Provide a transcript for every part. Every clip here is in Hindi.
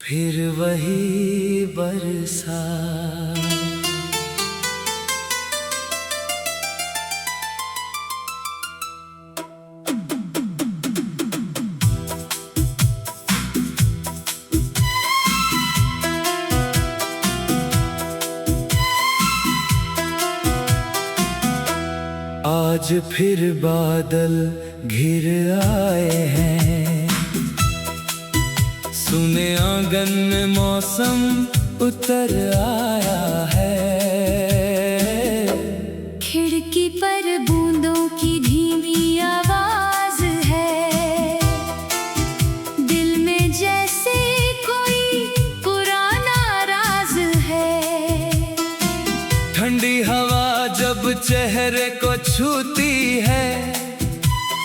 फिर वही बरसात। आज फिर बादल घिर आए हैं, सुने आंगन में मौसम उतर आया है। खिड़की पर बूंदों की धीमी आवाज है, दिल में जैसे कोई पुराना राज है। ठंडी हवा जब चेहरे को छूती है,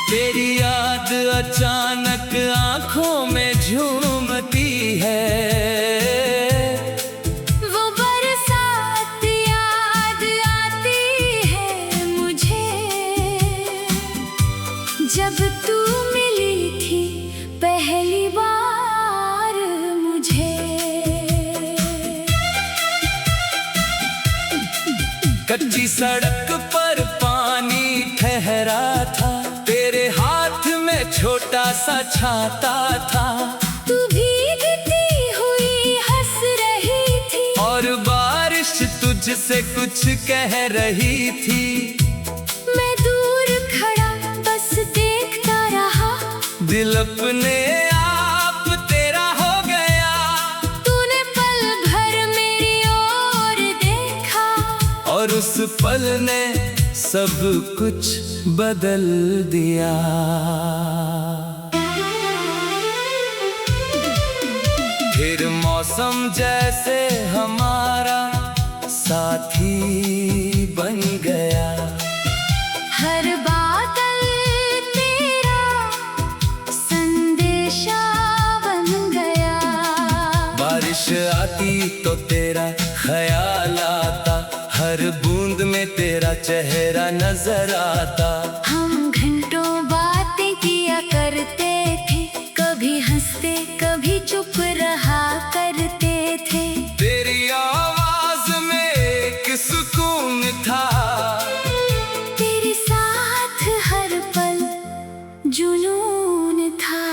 तेरी याद अचानक आंखों में झूमती है। वो बरसात याद आती है मुझे, जब तू मिली थी पहली बार मुझे। कच्ची सड़क पर पानी ठहरा था, तेरे हाथ में छोटा सा छाता था। तू भीगती हुई हंस रही थी, और बारिश तुझसे कुछ कह रही थी। मैं दूर खड़ा बस देखता रहा, दिल अपने आप तेरा हो गया। तूने पल भर मेरी ओर देखा, और उस पल ने सब कुछ बदल दिया। फिर मौसम जैसे हमारा साथी बन गया। हर बादल तेरा संदेशा बन गया। बारिश आती तो तेरा ख्याल आता, हर बूंद में तेरा चेहरा नजर आता। हम घंटों बातें किया करते थे, कभी हंसते कभी चुप रहा करते थे। तेरी आवाज में एक सुकून था, तेरे साथ हर पल जुनून था।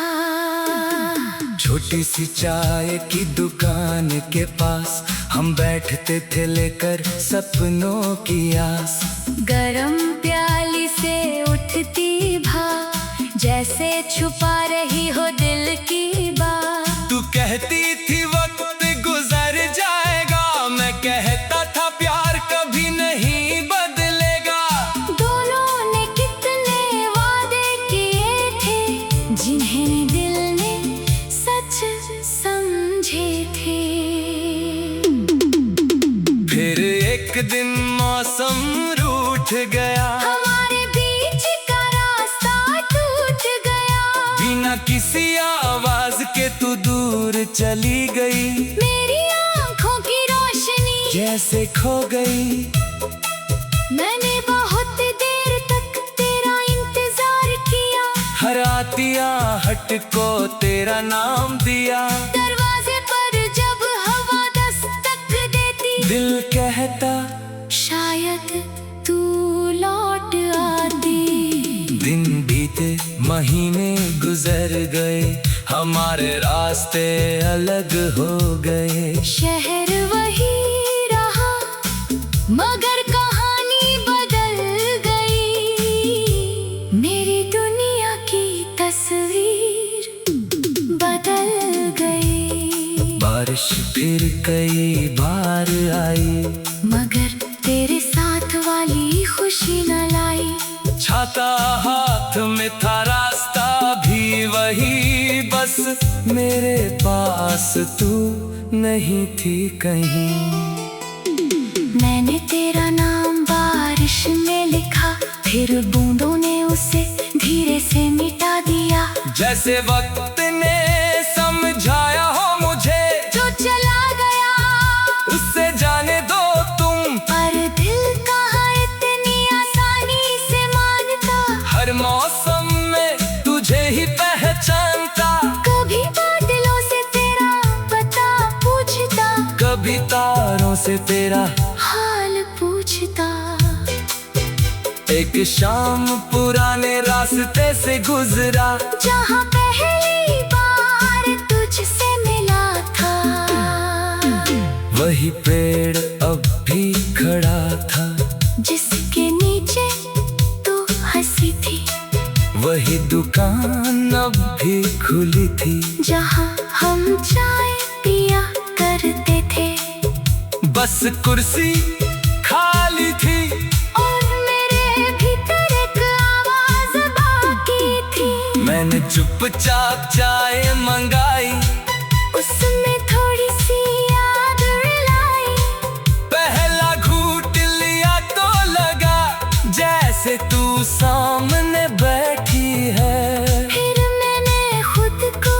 छोटी सी चाय की दुकान के पास हम बैठते थे लेकर सपनों की आस। गरम प्याली से उठती भाप, जैसे छुपा रही हो दिल की बात। तू कहती थी वक्त गुजर जाएगा, मैं कहता था प्यार कभी नहीं बदलेगा। दोनों ने कितने वादे किए थे, जिन्हें दिल ने सच समझे थे। फिर एक दिन मौसम रूठ गया, हमारे बीच का रास्ता टूट गया। बिना किसी आवाज के तू दूर चली गई, मेरी आंखों की रोशनी जैसे खो गई। मैंने बहुत देर तक तेरा इंतजार किया, हर आती आहट को तेरा नाम दिया। दरवाजे पर जब हवा दस्तक देती, दिल कहता शायद तू लौट आती। दिन बीते महीने गुजर गए, हमारे रास्ते अलग हो गए। शहर वही रहा मगर कहानी बदल गई। मेरी दुनिया की तस्वीर बदल गई। बारिश फिर कई बार आई, मगर तेरे साथ वाली खुशी न लाई। छाता हाथ में था, रास्ता भी वही, बस मेरे पास तू नहीं थी कहीं। मैंने तेरा नाम बारिश में लिखा, फिर बूंदों ने उसे धीरे से मिटा दिया। जैसे वक्त ने समझाया हो मुझे, जो चला गया उससे जाने दो तुम। पर दिल कहाँ इतनी आसानी से मानता, हर मौसम में तुझे ही पहचानता। कभी बादलों से तेरा पता कभी तारों से तेरा हाल पूछता। एक शाम पुराने रास्ते से गुजरा, जहाँ पहली बार तुझसे मिला था। वही पेड़ अब भी खड़ा था, जिसके नीचे तू हंसी थी। वही दुकान अब भी खुली थी, जहाँ हम चाय पिया करते थे। बस कुर्सी खाली थी और मेरे भीतर एक आवाज बाकी थी। मैंने चुपचाप चाय मंगाई, उसमें थोड़ी सी याद रुलाई। पहला घूंट लिया तो लगा जैसे तू सामने बैठी है। फिर मैंने खुद को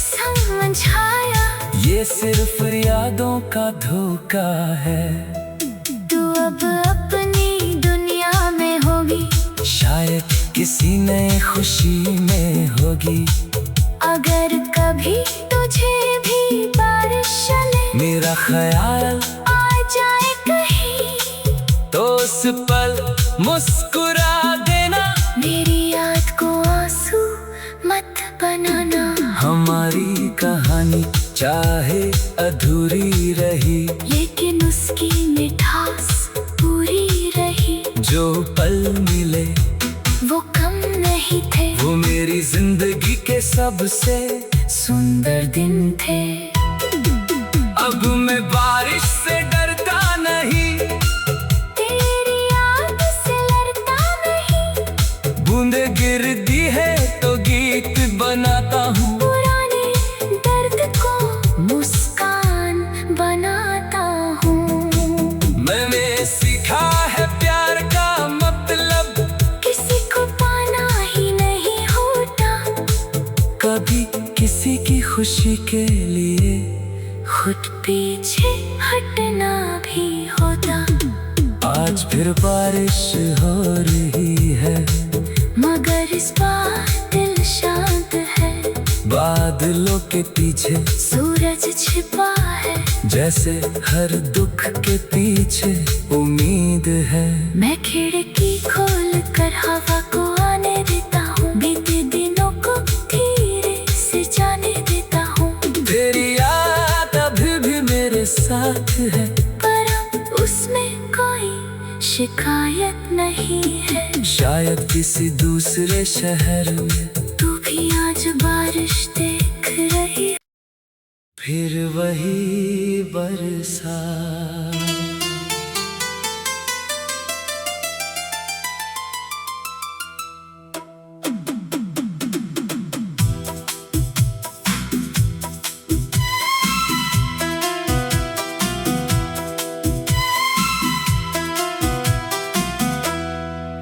समझाया, ये सिर्फ यादों का धोखा है। तू अब अपनी दुनिया में होगी, शायद किसी नए खुशी में होगी। अगर कभी तुझे भी बारिश चले, मेरा ख्याल आ जाए कहीं, तो उस पल मुस्कुरा देना। मेरी याद को आंसू मत बनाना। हमारी कहानी चाहे अधूरी रही, लेकिन उसकी मिठास पूरी रही। जो पल मिले वो कम नहीं थे, वो मेरी जिंदगी के सबसे सुंदर दिन थे। अब मैं बारिश से डरता नहीं, तेरी याद से लड़ता नहीं। बूंदे गिरती है तो गीत बनाता हूँ, पुराने दर्द को मुस्कान बनाता हूँ। मैंने सीखा है प्यार का मतलब, किसी को पाना ही नहीं होता। कभी किसी की खुशी के लिए खुद पीछे हटना भी होता। आज फिर बारिश हो रही है, मगर इस बार दिल शांत है। बादलों के पीछे सूरज छिपा है, जैसे हर दुख के पीछे उम्मीद है। मैं खिड़की खोल कर हवा को आने देता हूँ। बीते दिनों को धीरे से जाने देता हूँ। तेरी याद अभी भी मेरे साथ है, पर अब उसमें कोई शिकायत नहीं है। शायद किसी दूसरे शहर में तू भी आज बारिश देख रही है। फिर वही बरसात।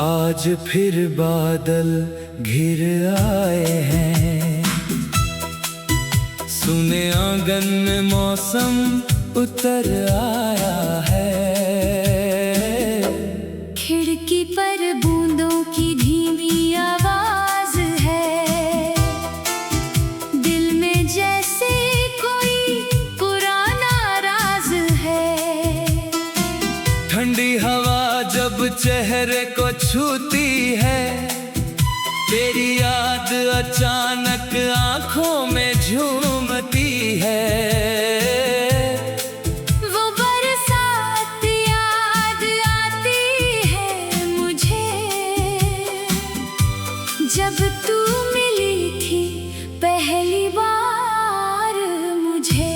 आज फिर बादल घिर आए हैं, सुने आंगन में मौसम उतर आया है। खिड़की पर बूंदों की धीमी आवाज है। दिल में जैसे कोई पुराना राज है। ठंडी हवा जब चेहरे को छूती है, तेरी याद अचानक आंखों में झूमती है। वो बरसात याद आती है मुझे, जब तू मिली थी पहली बार मुझे।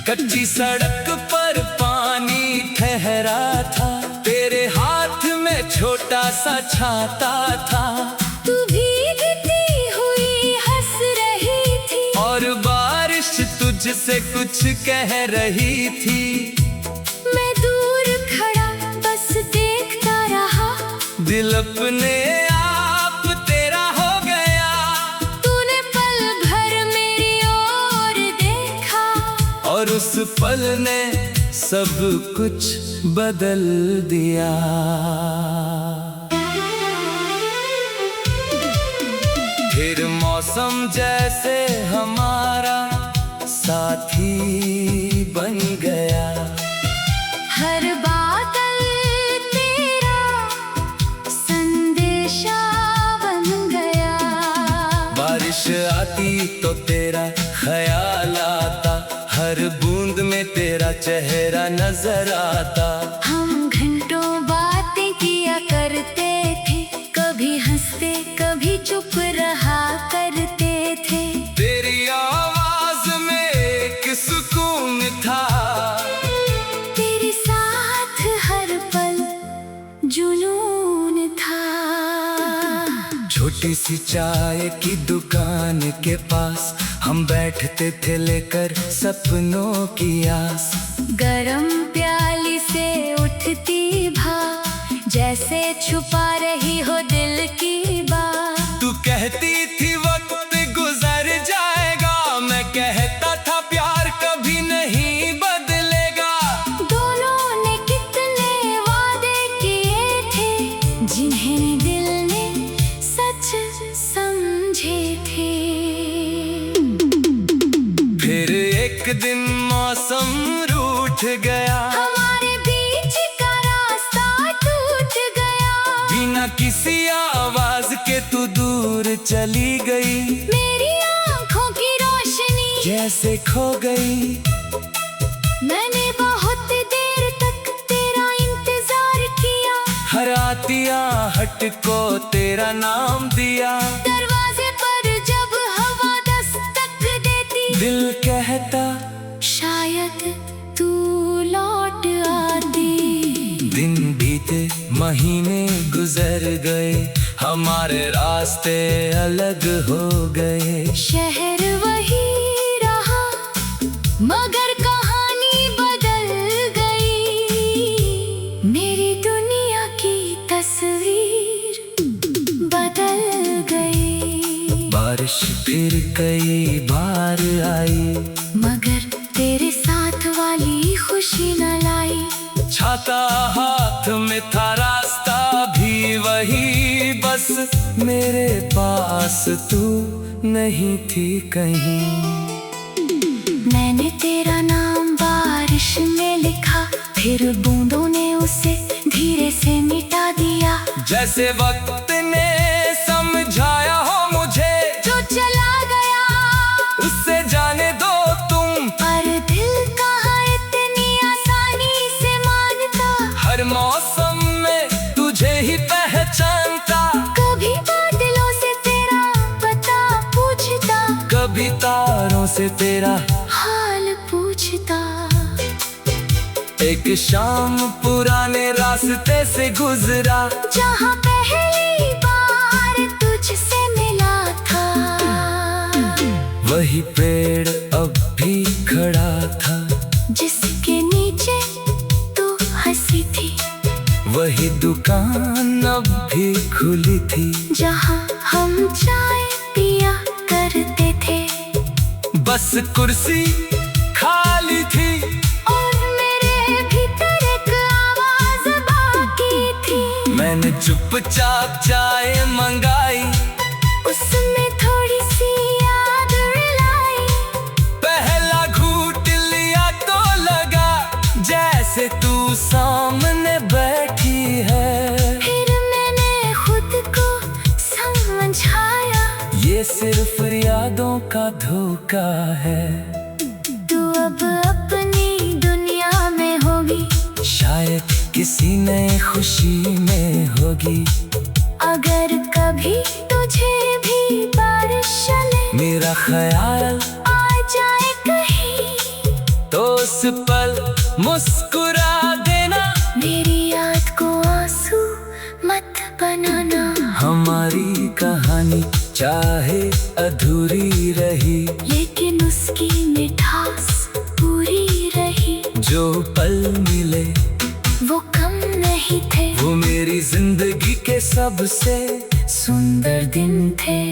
कच्ची सड़क पर पानी ठहरा था, तेरे हाथ में छोटा सा छाता था। तू भीगती हुई हंस रही थी, और बारिश तुझसे कुछ कह रही थी। मैं दूर खड़ा बस देखता रहा। दिल अपने आप तेरा हो गया। तूने पल भर मेरी ओर देखा, और उस पल ने सब कुछ बदल दिया। फिर मौसम जैसे हमारा साथी बन गया। हर बादल तेरा संदेशा बन गया। बारिश आती तो तेरा ख्याल आता, हर बूंद में तेरा चेहरा नजर आता। हम घंटों बातें किया करते थे, कभी हंसते कभी चुप रहा करते थे। तेरी आवाज में एक सुकून था, तेरे साथ हर पल जुनून था। छोटी सी चाय की दुकान के पास हम बैठते थे लेकर सपनों की आस। गरम प्याली से उठती भाप, जैसे छुपा रही हो दिल की बात। तू कहती थी वक्त गुजर जाएगा, मैं कहता था प्यार कभी नहीं बदलेगा। दोनों ने कितने वादे किए थे, जिन्हें दिल ने सच समझे थे। फिर एक दिन मौसम रूठ गया, हमारे बीच का रास्ता टूट गया। बिना किसी आवाज के तू दूर चली गई, मेरी आंखों की रोशनी जैसे खो गई। मैंने बहुत देर तक तेरा इंतजार किया, हर आती आहट को तेरा नाम दिया। दरवाजे पर जब हवा दस्तक देती, दिल कहता शायद तू लौट आती। दिन बीते महीने गुजर गए, हमारे रास्ते अलग हो गए। शहर वही रहा मगर कहानी बदल गई। मेरी दुनिया की तस्वीर बदल गई। बारिश फिर कई बार आई, मगर तेरे साथ वाली खुशी न लाई। छाता हाथ में था, रास्ता भी वही, बस मेरे पास तू नहीं थी कहीं। मैंने तेरा नाम बारिश में लिखा, फिर बूंदों ने उसे धीरे से मिटा दिया। जैसे वक्त ने समझाया हो मुझे, जो चला गया उससे जाने दो तुम। पर दिल कहाँ इतनी आसानी से मानता। हर मौसम में तुझे ही पहचानता, कभी बादलों से तेरा पता पूछता, कभी तारों से तेरा। हाल पूछता। एक शाम पुराने रास्ते से गुजरा, जहाँ पहली बार तुझसे मिला था। वही पेड़ अब भी खड़ा था, जिसके नीचे तू हंसी थी। वही दुकान अब भी खुली थी, जहाँ हम चाय पिया करते थे। बस कुर्सी खाली थी, और मेरे भीतर एक आवाज बाकी थी। मैंने चुपचाप चाय मंगाई, उसमें थोड़ी सी याद रुलाई। पहला घूंट लिया तो लगा जैसे तू सामने बैठी है। फिर मैंने खुद को समझाया, ये सिर्फ यादों का धोखा है। तू अब अपनी दुनिया में होगी, शायद किसी नए खुशी में होगी। अगर कभी तुझे भी बारिश चले, मेरा ख्याल आ जाए कहीं, तो उस पल मुस्कुरा देना। मेरी याद को आंसू मत बनाना। हमारी कहानी चाहे अधूरी रही, लेकिन उसकी मिठास पूरी रही। जो पल मिले वो कम नहीं थे, वो मेरी जिंदगी के सबसे सुंदर दिन थे।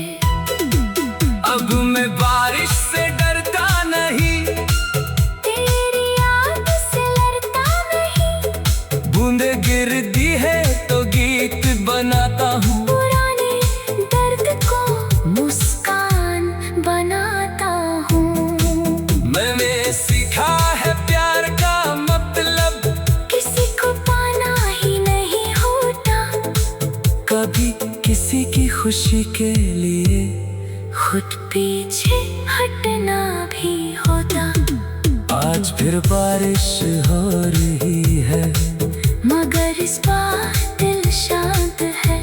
अब मैं बारिश से डरता नहीं, तेरी याद से लड़ता नहीं। बूंदे गिरती है तो गीत बनाता हूँ। पुराने दर्द को खुशी के लिए खुद पीछे हटना भी होता। आज फिर बारिश हो रही है, मगर इस बार दिल शांत है।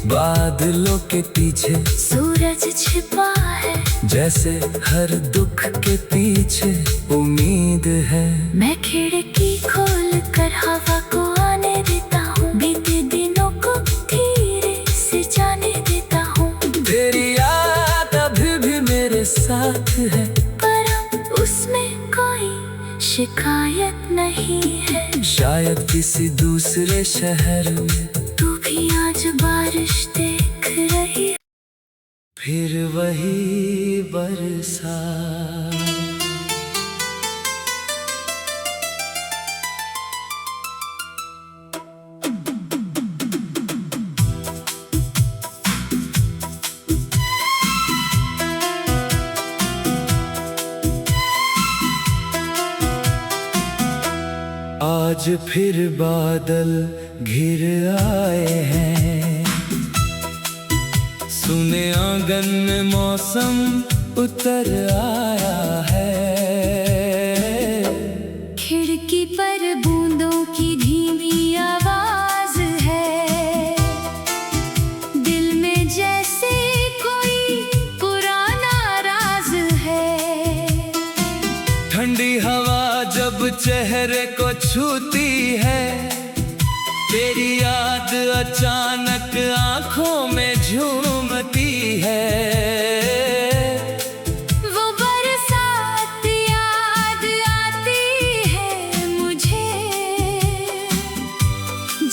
बादलों के पीछे सूरज छिपा है, जैसे हर दुख के पीछे उम्मीद है। मैं खिड़की खोल कर हवा को आने देता हूँ, बीते दिनों को धीरे से जाने देता हूँ। तेरी याद अभी भी मेरे साथ है, पर अब उसमें कोई शिकायत नहीं है। शायद किसी दूसरे शहर में तू भी आज बारिश देख रही है। फिर वही बरसात। आज फिर बादल घिर आए हैं, सुने आंगन में मौसम उतर आया है। खिड़की पर बूंदों की धीमी आवाज है, दिल में जैसे कोई पुराना राज है। ठंडी हवा जब चेहरे को छूती है, तेरी याद अचानक आंखों में झूमती है। वो बरसात याद आती है मुझे,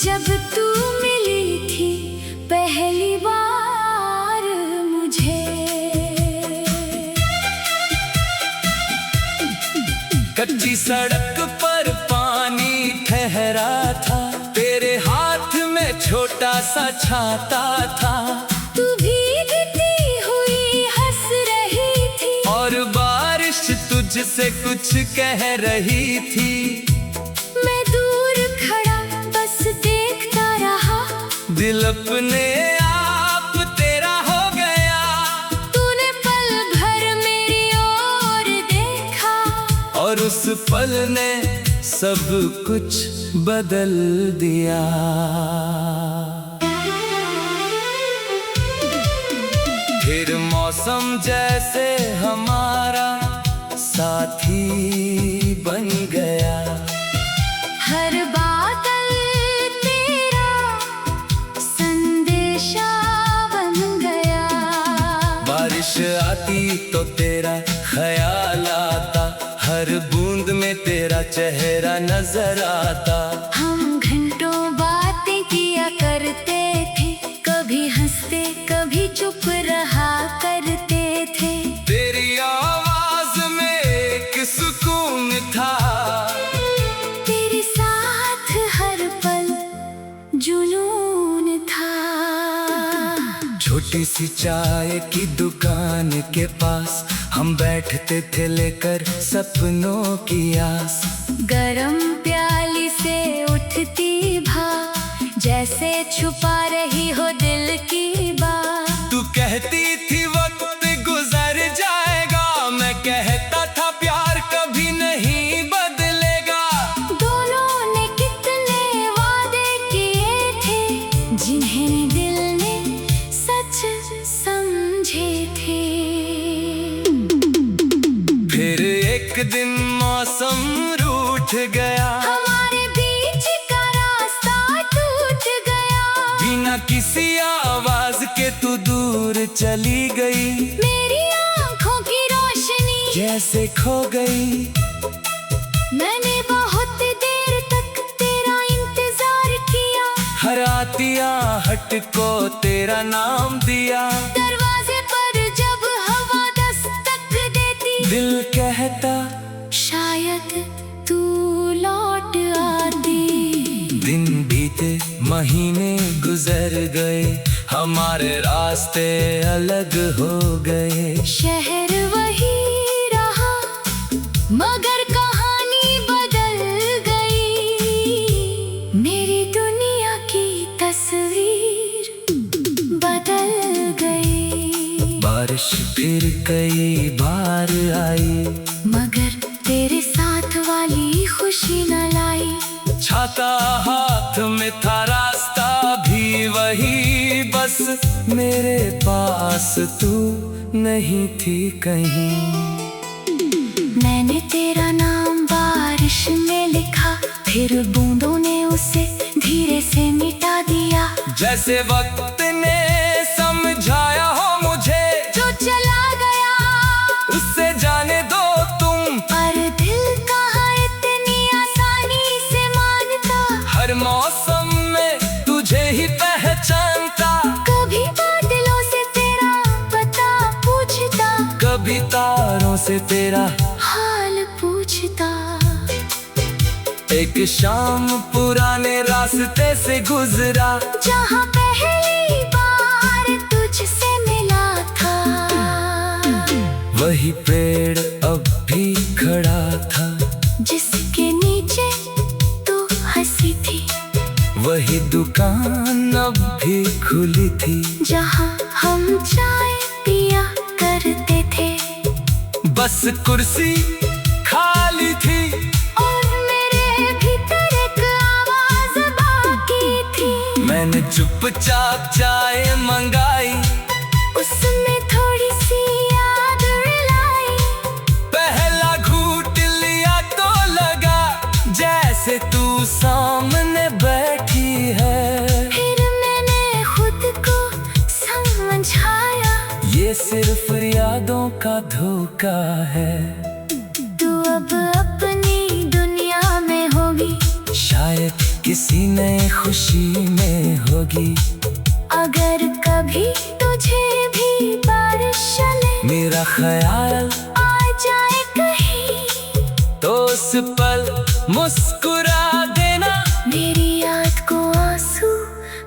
जब तू मिली थी पहली बार मुझे। कच्ची सड़क पर पानी ठहरा था, तेरे हाथ में छोटा सा छाता था। तू भीगती हुई हंस रही थी, और बारिश तुझसे कुछ कह रही थी। मैं दूर खड़ा बस देखता रहा, दिल अपने आप तेरा हो गया। तूने पल भर मेरी ओर देखा, और उस पल ने सब कुछ बदल दिया। फिर मौसम जैसे हमारा साथी बन गया। हर बादल तेरा संदेशा बन गया। बारिश आती तो तेरा ख्याल आता, हर बूंद में तेरा चेहरा नजर आता। हम घंटों बातें किया करते थे, कभी हंसते कभी चुप रहा करते थे। तेरी आवाज में एक सुकून था, तेरे साथ हर पल जुनून था। छोटी सी चाय की दुकान के पास हम बैठते थे लेकर सपनों की आस। गरम प्याली से उठती भाप, जैसे छुपा रही हो दिल की बात। तू कहती थी वक्त गुजर जाएगा, मैं कहता था प्यार कभी नहीं बदलेगा। दोनों ने कितने वादे किए थे, जिन्हें दिल ने सच समझे थे। फिर एक दिन मौसम रूठ गया, हमारे बीच का रास्ता टूट गया। बिना किसी आवाज के तू दूर चली गई, मेरी आंखों की रोशनी जैसे खो गई। मैंने बहुत देर तक तेरा इंतजार किया, हर आती आहट को तेरा नाम दिया। दरवाजे पर जब हवा दस्तक देती, दिल कहता शायद तू लौट आती। दिन बीते महीने गुजर गए, हमारे रास्ते अलग हो गए। शहर वही रहा, मगर कहानी बदल गई। मेरी दुनिया की तस्वीर बदल गई। बारिश फिर कई बार आई, मगर तेरे साथ वाली खुशी न लाई। छाता हाथ में था, रास्ता भी वही, बस मेरे पास तू नहीं थी कहीं। मैंने तेरा नाम बारिश में लिखा, फिर बूंदों ने उसे धीरे से मिटा दिया। जैसे वक्त ने समझाया हो मुझे, जो चला गया उससे जाने दो तुम। पर दिल कहाँ इतनी आसानी से मानता, हर मौसम में तुझे ही पहचानता। कभी बादलों से तेरा पता पूछता, कभी तारों से तेरा हाल पूछता। एक शाम पुराने रास्ते से गुजरा, जहाँ पहली बार तुझसे मिला था। वही पेड़ अब भी खड़ा था, जिसके नीचे तू हंसी थी। वही दुकान अब भी खुली थी, जहाँ हम चाय पिया करते थे। बस कुर्सी खाली थी, और मेरे भीतर एक आवाज बाकी थी। मैंने चुपचाप चाय मंगाई, उसमें थोड़ी सी याद रुलाई। पहला घूंट लिया तो लगा जैसे तू सामने बैठी है। फिर मैंने खुद को समझाया, ये सिर्फ यादों का धोखा है। तू अब अपनी दुनिया में होगी, शायद किसी नए खुशी में होगी। अगर कभी तुझे भी बारिश चले, मेरा ख्याल आ जाए कहीं, तो उस पल मुस्कुरा देना। मेरी याद को आंसू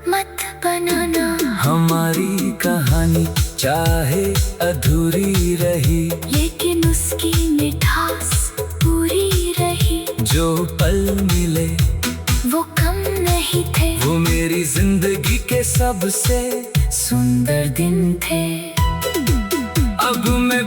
मत बनाना। हमारी कहानी चाहे अधूरी रही, लेकिन उसकी मिठास पूरी रही। जो पल मिले वो कम नहीं थे, वो मेरी जिंदगी के सबसे सुंदर दिन थे। अब मैं